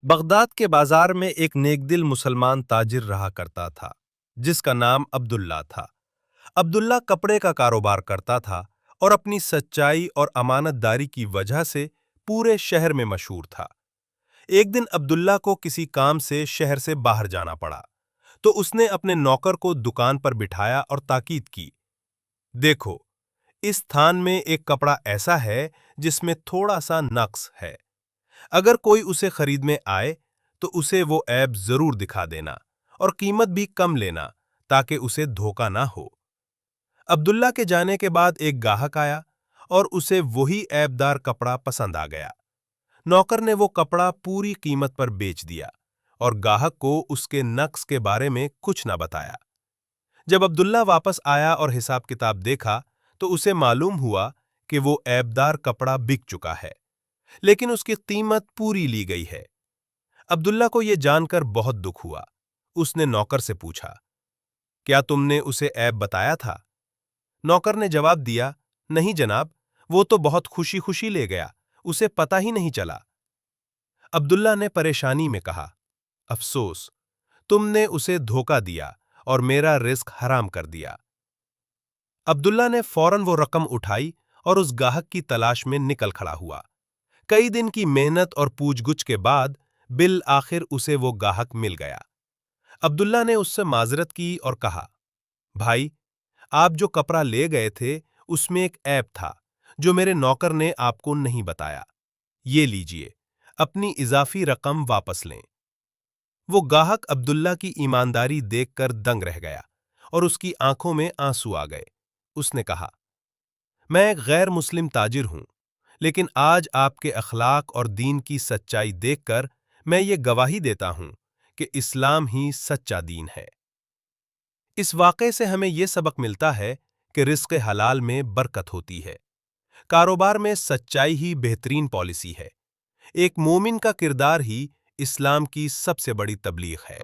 Baghdad کے بازار میں ایک نیک دل مسلمان تاجر رہا کرتا تھا جس کا نام عبداللہ تھا۔ عبداللہ کپڑے کا کاروبار کرتا تھا اور اپنی سچائی اور امانت داری کی وجہ سے پورے شہر میں مشہور تھا۔ ایک دن عبداللہ کو کسی کام سے شہر سے باہر جانا پڑا تو اس نے اپنے نوکر کو دکان پر بٹھایا اور تاکید کی، دیکھو اس تھان میں ایک کپڑا ایسا ہے جس میں تھوڑا سا نقص ہے، اگر کوئی اسے خریدنے آئے تو اسے وہ عیب ضرور دکھا دینا اور قیمت بھی کم لینا تاکہ اسے دھوکہ نہ ہو۔ عبداللہ کے جانے کے بعد ایک گاہک آیا اور اسے وہی عیبدار کپڑا پسند آ گیا۔ نوکر نے وہ کپڑا پوری قیمت پر بیچ دیا اور گاہک کو اس کے نقص کے بارے میں کچھ نہ بتایا۔ جب عبداللہ واپس آیا اور حساب کتاب دیکھا تو اسے معلوم ہوا کہ وہ عیبدار کپڑا بک چکا ہے، لیکن اس کی قیمت پوری لی گئی ہے۔ عبداللہ کو یہ جان کر بہت دکھ ہوا۔ اس نے نوکر سے پوچھا، کیا تم نے اسے عیب بتایا تھا؟ نوکر نے جواب دیا، نہیں جناب، وہ تو بہت خوشی خوشی لے گیا، اسے پتہ ہی نہیں چلا۔ عبداللہ نے پریشانی میں کہا، افسوس، تم نے اسے دھوکہ دیا اور میرا رزق حرام کر دیا۔ عبداللہ نے فوراً وہ رقم اٹھائی اور اس گاہک کی تلاش میں نکل کھڑا ہوا۔ کئی دن کی محنت اور پوچھ گچھ کے بعد بالآخر اسے وہ گاہک مل گیا۔ عبداللہ نے اس سے معذرت کی اور کہا، بھائی، آپ جو کپڑا لے گئے تھے اس میں ایک عیب تھا جو میرے نوکر نے آپ کو نہیں بتایا، یہ لیجئے، اپنی اضافی رقم واپس لیں۔ وہ گاہک عبداللہ کی ایمانداری دیکھ کر دنگ رہ گیا اور اس کی آنکھوں میں آنسو آ گئے۔ اس نے کہا، میں ایک غیر مسلم تاجر ہوں، لیکن آج آپ کے اخلاق اور دین کی سچائی دیکھ کر میں یہ گواہی دیتا ہوں کہ اسلام ہی سچا دین ہے۔ اس واقعے سے ہمیں یہ سبق ملتا ہے کہ رزق حلال میں برکت ہوتی ہے۔ کاروبار میں سچائی ہی بہترین پالیسی ہے۔ ایک مومن کا کردار ہی اسلام کی سب سے بڑی تبلیغ ہے۔